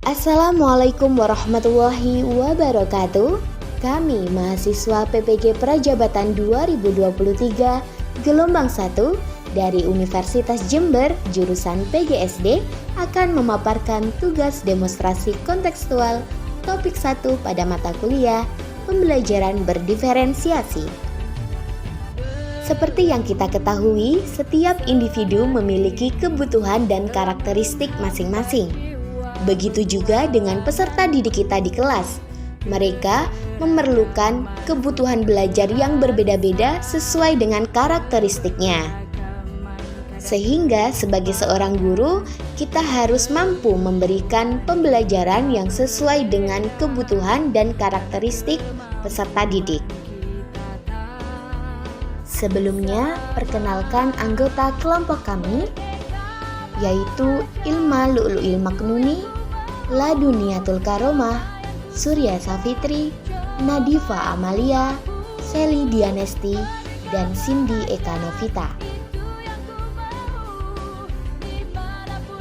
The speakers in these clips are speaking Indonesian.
Assalamualaikum warahmatullahi wabarakatuh. Kami mahasiswa PPG Prajabatan 2023 Gelombang 1 dari Universitas Jember jurusan PGSD akan memaparkan tugas demonstrasi kontekstual topik 1 pada mata kuliah pembelajaran berdiferensiasi. Seperti yang kita ketahui, setiap individu memiliki kebutuhan dan karakteristik masing-masing. Begitu juga dengan peserta didik kita di kelas. Mereka memerlukan kebutuhan belajar yang berbeda-beda sesuai dengan karakteristiknya. Sehingga sebagai seorang guru, kita harus mampu memberikan pembelajaran yang sesuai dengan kebutuhan dan karakteristik peserta didik. Sebelumnya, perkenalkan anggota kelompok kami, yaitu Ilma Lu'lu'il Maknuni, Laduniatul Karomah, Surya Safitri, Nadifa Amalia, Seli Dianesti, dan Cindy Eka Novita.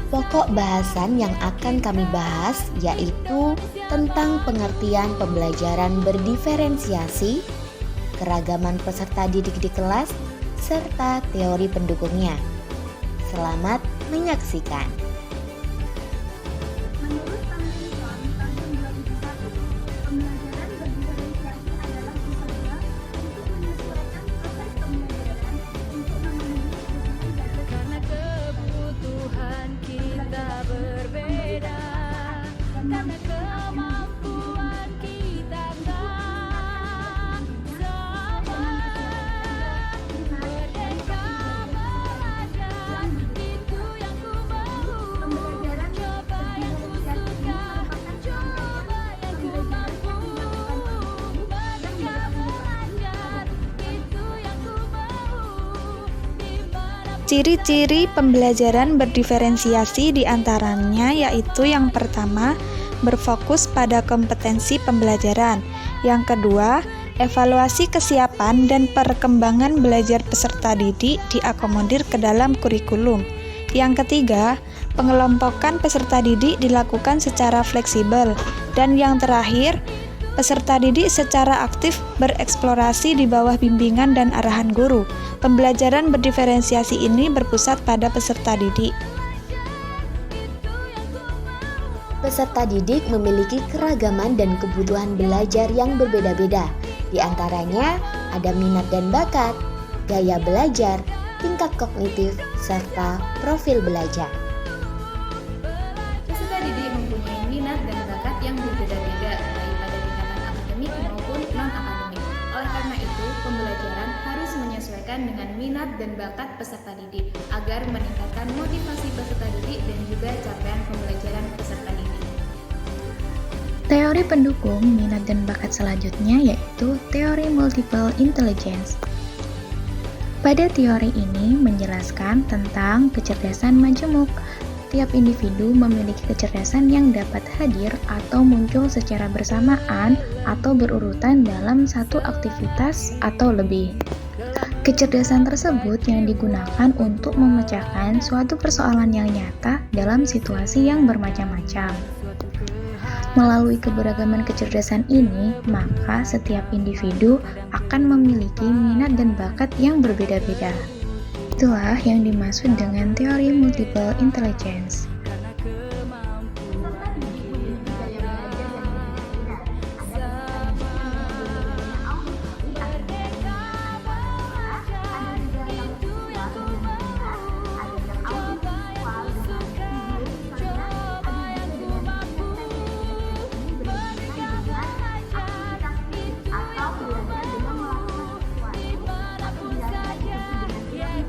Pokok bahasan yang akan kami bahas yaitu tentang pengertian pembelajaran berdiferensiasi, keragaman peserta didik di kelas, serta teori pendukungnya. Selamat menyaksikan. Menurut penelitian tahun 2001, pembelajaran berdiferensiasi adalah usaha untuk menyesuaikan proses pembelajaran untuk memenuhi kebutuhan kebutuhan kita berbeda, karena kemampuan kita tak sama. Merdeka belajar, itu yang ku mau. pembelajaran Coba yang ku suka, coba yang ku mampu. Merdeka belajar, itu yang ku mau. Ciri-ciri pembelajaran berdiferensiasi diantaranya yaitu yang pertama, berfokus pada kompetensi pembelajaran. Yang kedua, evaluasi kesiapan dan perkembangan belajar peserta didik diakomodir ke dalam kurikulum. Yang ketiga, pengelompokan peserta didik dilakukan secara fleksibel. Dan yang terakhir, peserta didik secara aktif bereksplorasi di bawah bimbingan dan arahan guru. Pembelajaran berdiferensiasi ini berpusat pada peserta didik. Peserta didik memiliki keragaman dan kebutuhan belajar yang berbeda-beda. Di antaranya ada minat dan bakat, gaya belajar, tingkat kognitif, serta profil belajar. Peserta didik mempunyai minat dan bakat yang berbeda-beda, baik pada tingkatan akademik maupun non-akademik. Oleh karena itu, pembelajaran harus menyesuaikan dengan minat dan bakat peserta didik agar meningkatkan motivasi peserta didik dan juga capaian pembelajaran peserta didik. Teori pendukung minat dan bakat selanjutnya yaitu teori multiple intelligence. Pada teori ini menjelaskan tentang kecerdasan majemuk. Tiap individu memiliki kecerdasan yang dapat hadir atau muncul secara bersamaan atau berurutan dalam satu aktivitas atau lebih. Kecerdasan tersebut yang digunakan untuk memecahkan suatu persoalan yang nyata dalam situasi yang bermacam-macam. Melalui keberagaman kecerdasan ini, maka setiap individu akan memiliki minat dan bakat yang berbeda-beda. Itulah yang dimaksud dengan teori multiple intelligence. peserta didik memiliki gaya belajar yang berbeda-beda. Ada peserta didik yang belajarnya auditori atau ada juga yang visual dengan mendengar, ada yang audiovisual dengan video misalnya, ada juga dengan mendengar ini berhubungan dengan aktivitas fisik atau belajar dengan melakukan sesuatu atau biasa disebut dengan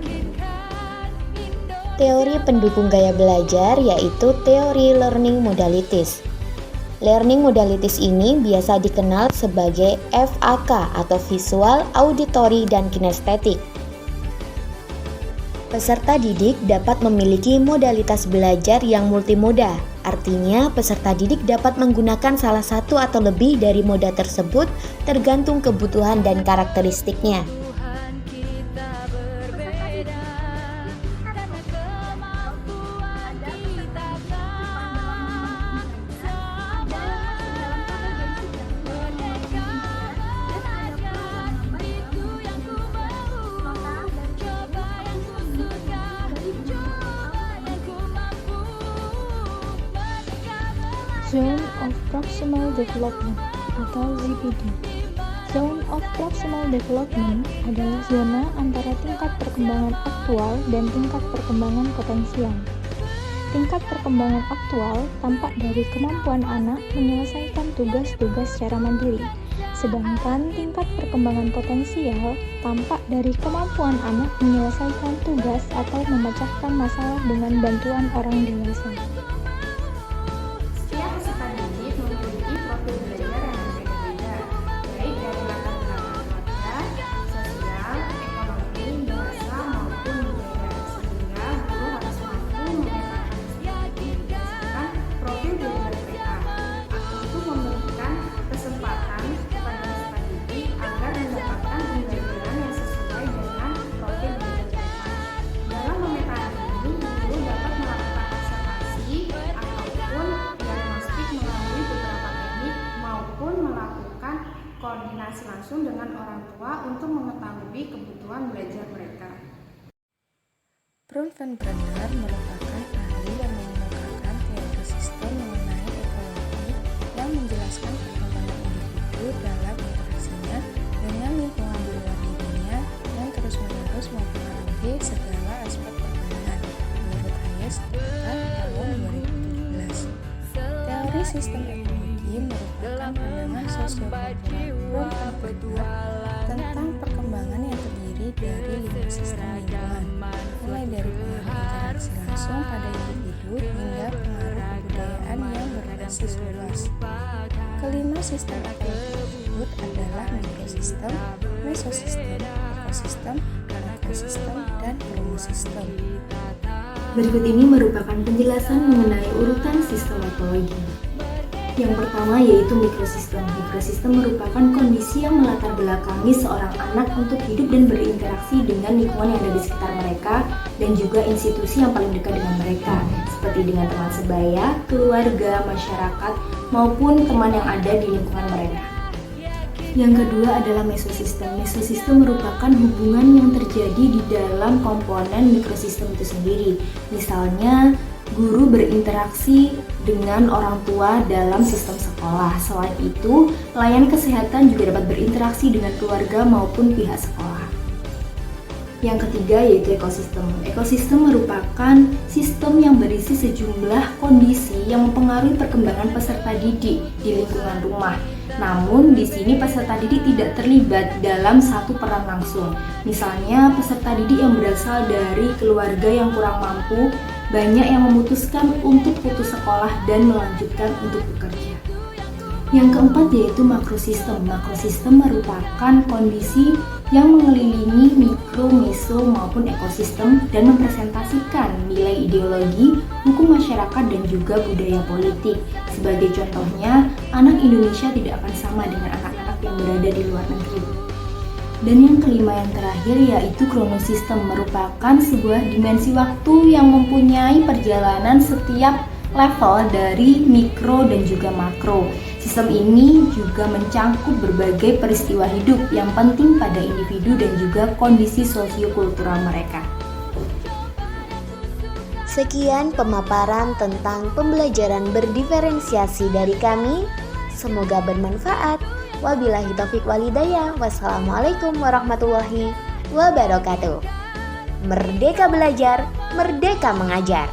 Teori pendukung gaya belajar yaitu teori learning modalities. Learning modalities ini biasa dikenal sebagai FAK atau visual, auditory, dan kinestetik. Peserta didik dapat memiliki modalitas belajar yang multimoda. Artinya, peserta didik dapat menggunakan salah satu atau lebih dari moda tersebut tergantung kebutuhan dan karakteristiknya. Peserta didik Zone of Proximal Development atau ZPD. Zone of Proximal Development adalah zona antara tingkat perkembangan aktual dan tingkat perkembangan potensial. Tingkat perkembangan aktual tampak dari kemampuan anak menyelesaikan tugas-tugas secara mandiri, sedangkan tingkat perkembangan potensial tampak dari kemampuan anak menyelesaikan tugas atau memecahkan masalah dengan bantuan orang dewasa. Setiap peserta didik memiliki profil belajar yang berbeda-beda, baik dari latar belakang keluarga, sosial, ekonomi, bahasa maupun budaya, sehingga guru harus mampu memetakan strategi berdasarkan profil belajar mereka untuk memberikan kesempatan kepada peserta didik agar mendapatkan pembelajaran yang sesuai dengan profil belajar mereka. Dalam pemetaan ini, guru dapat melakukan observasi ataupun diagnostik melalui beberapa teknik maupun melakukan koordinasi langsung dengan orang tua untuk mengetahui kebutuhan belajar mereka. Brun van Brenner merupakan ahli yang mengemukakan teori sistem mengenai ekologi yang menjelaskan perkembangan individu dalam interaksinya dengan lingkungan di luar dirinya yang terus-menerus mempengaruhi segala aspek perkembangan, menurut Hayes tahun 2017. Teori sistem ekologi merupakan pandangan sosiokultural Brun van Brenner tentang perkembangan yang terdiri dari 5 sistem lingkungan, mulai dari pengaruh interaksi langsung pada individu hingga pengaruh kebudayaan yang berbasis luas. Kelima sistem ekologi tersebut adalah mikrosistem, mesosistem, ekosistem, makrosistem, dan kronosistem. Berikut ini merupakan penjelasan mengenai urutan sistem ekologi. Yang pertama yaitu mikrosistem. Mikrosistem merupakan kondisi yang melatar belakangi seorang anak untuk hidup dan berinteraksi dengan lingkungan yang ada di sekitar mereka dan juga institusi yang paling dekat dengan mereka, seperti dengan teman sebaya, keluarga, masyarakat, maupun teman yang ada di lingkungan mereka. Yang kedua adalah mesosistem. Mesosistem merupakan hubungan yang terjadi di dalam komponen mikrosistem itu sendiri. Misalnya, guru berinteraksi dengan orang tua dalam sistem sekolah. Selain itu, pelayan kesehatan juga dapat berinteraksi dengan keluarga maupun pihak sekolah. Yang ketiga yaitu ekosistem. Ekosistem merupakan sistem yang berisi sejumlah kondisi yang mempengaruhi perkembangan peserta didik di lingkungan rumah. Namun di sini peserta didik tidak terlibat dalam satu peran langsung. Misalnya peserta didik yang berasal dari keluarga yang kurang mampu, banyak yang memutuskan untuk putus sekolah dan melanjutkan untuk bekerja. Yang keempat yaitu makrosistem. Makrosistem merupakan kondisi yang mengelilingi mikro, meso, maupun ekosistem dan mempresentasikan nilai ideologi, hukum masyarakat, dan juga budaya politik. Sebagai contohnya, anak Indonesia tidak akan sama dengan anak-anak yang berada di luar negeri. Dan yang kelima yang terakhir yaitu kronosistem, merupakan sebuah dimensi waktu yang mempunyai perjalanan setiap level dari mikro dan juga makro. Sistem ini juga mencangkup berbagai peristiwa hidup yang penting pada individu dan juga kondisi sosiokultural mereka. Sekian pemaparan tentang pembelajaran berdiferensiasi dari kami. Semoga bermanfaat. Wabillahi taufiq walhidayah. Wassalamualaikum warahmatullahi wabarakatuh. Merdeka belajar, merdeka mengajar.